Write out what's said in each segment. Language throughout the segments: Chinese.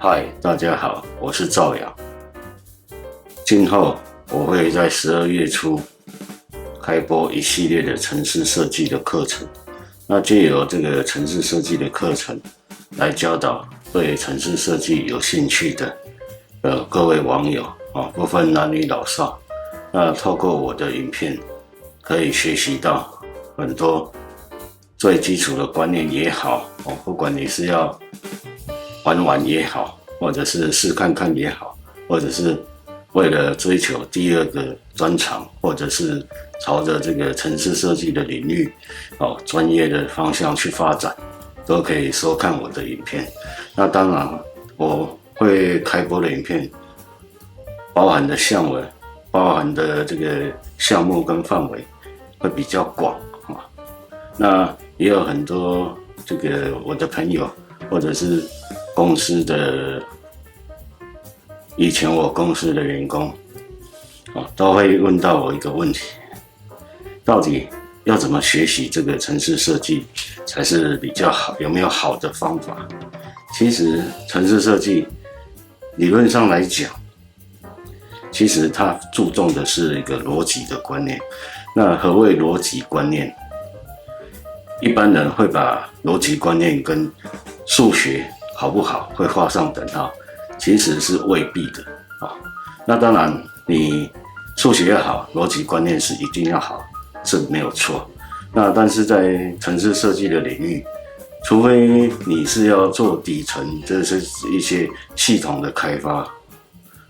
嗨，大家好，我是赵阳。今后我会在12月初开播一系列的程式设计的课程。那借由这个程式设计的课程，来教导对程式设计有兴趣的各位网友不分男女老少。那透过我的影片，可以学习到很多最基础的观念也好，不管你是要玩玩也好，或者是试看看也好，或者是为了追求第二个专长，或者是朝着这个程式设计的领域专业的方向去发展，都可以收看我的影片。那当然我会开播的影片包含的这个项目跟范围会比较广那也有很多这个我的朋友或者是公司的以前我公司的员工都会问到我一个问题：到底要怎么学习这个程式设计才是比较好？有没有好的方法？其实程式设计理论上来讲，其实它注重的是一个逻辑的观念。那何谓逻辑观念？一般人会把逻辑观念跟数学好不好会画上等号，其实是未必的那当然，你数学要好，逻辑观念是一定要好，是没有错。那但是在程式设计的领域，除非你是要做底层，这是一些系统的开发，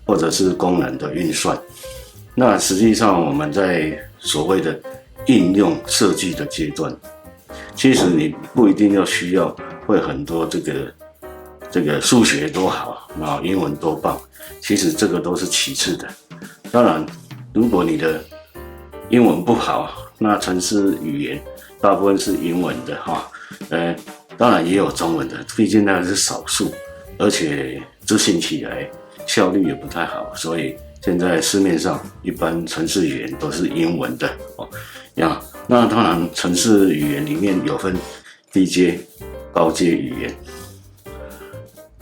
或者是功能的运算。那实际上我们在所谓的应用设计的阶段，其实你不一定要需要会很多这个数学多好，英文多棒，其实这个都是其次的。当然，如果你的英文不好，那程式语言大部分是英文的当然也有中文的，毕竟那是少数，而且执行起来效率也不太好，所以现在市面上一般程式语言都是英文的那当然，程式语言里面有分低阶、高阶语言。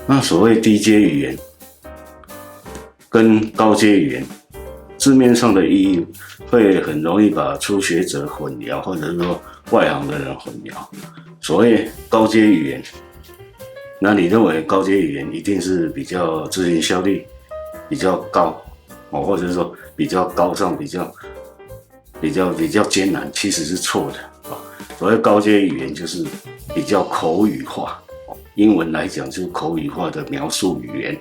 那所谓低阶语言跟高阶语言，字面上的意义会很容易把初学者混淆，或者是说外行的人混淆。所谓高阶语言，那你认为高阶语言一定是比较执行效率比较高或者是说比较高尚、比较艰难，其实是错的所谓高阶语言就是比较口语化，英文来讲就是口语化的描述语言。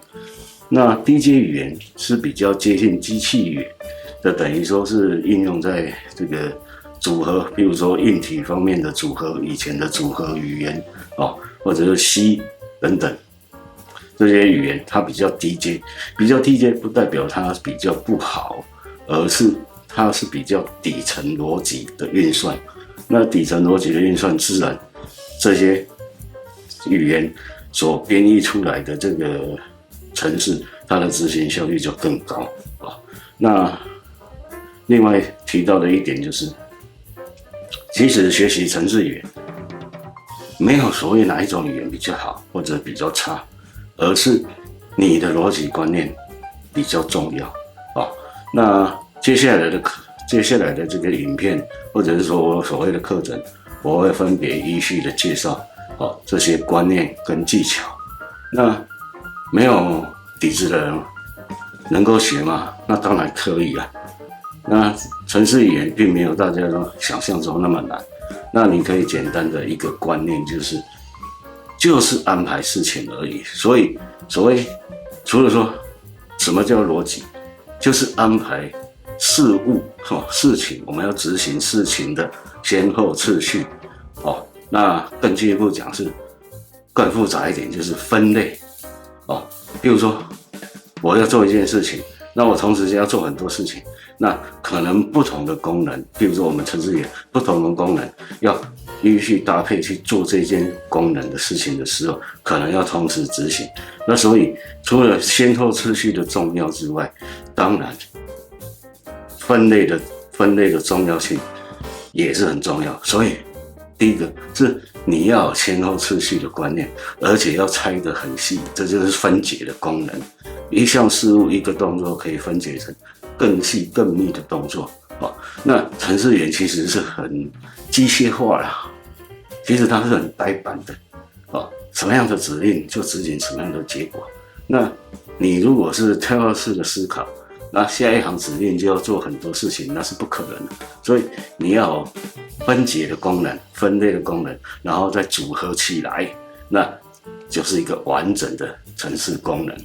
那低阶语言是比较接近机器语言的，等于说是应用在这个组合，比如说硬体方面的组合，以前的组合语言或者是 C 等等这些语言，它比较低阶。比较低阶不代表它比较不好，而是它是比较底层逻辑的运算。那底层逻辑的运算，自然这些语言所编译出来的这个程式，它的执行效率就更高那另外提到的一点就是，其实学习程式语言没有所谓哪一种语言比较好或者比较差，而是你的逻辑观念比较重要那接下来的这个影片，或者是说我所谓的课程，我会分别依序的介绍这些观念跟技巧。那没有底子的人能够学吗？那当然可以那程式语言并没有大家都想象中那么难。那你可以简单的一个观念就是安排事情而已。所以所谓除了说什么叫逻辑，就是安排事物事情，我们要执行事情的先后次序那更进一步讲是更复杂一点，就是分类比如说我要做一件事情，那我同时要做很多事情，那可能不同的功能，比如说我们程式语言不同的功能要依序搭配去做这件功能的事情的时候，可能要同时执行。那所以除了先后次序的重要之外，当然分类的重要性也是很重要。所以第一个是你要有先后次序的观念，而且要拆得很细，这就是分解的功能。一项事物一个动作可以分解成更细更密的动作。那程式员其实是很机械化啦，其实它是很呆板的。什么样的指令就执行什么样的结果。那你如果是跳跃式的思考，那下一行指令就要做很多事情，那是不可能的。所以你要有分解的功能、分类的功能，然后再组合起来，那就是一个完整的程式功能。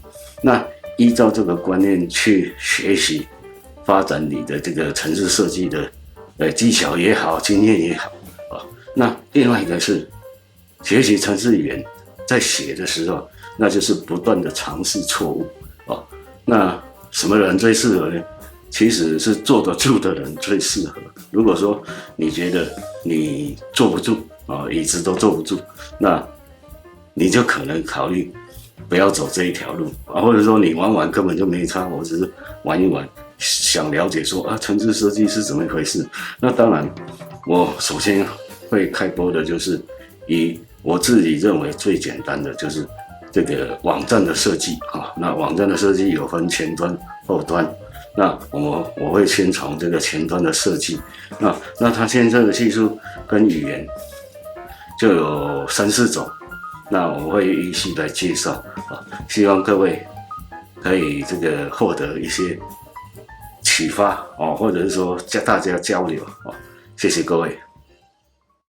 那依照这个观念去学习、发展你的这个程式设计的技巧也好、经验也好啊。那另外一个是学习程式语言，在写的时候，那就是不断的尝试错误啊。那什么人最适合呢？其实是坐得住的人最适合。如果说你觉得你坐不住啊，椅子都坐不住，那你就可能考虑不要走这一条路啊，或者说你玩玩根本就没差，我只是玩一玩，想了解说程式设计是怎么一回事。那当然，我首先会开播的就是以我自己认为最简单的就是这个网站的设计啊。那网站的设计有分前端、后端。那我会先从这个前端的设计，那它现在的技术跟语言就有3、4种，那我会依序来介绍啊，希望各位可以这个获得一些启发哦，或者是说大家交流哦，谢谢各位。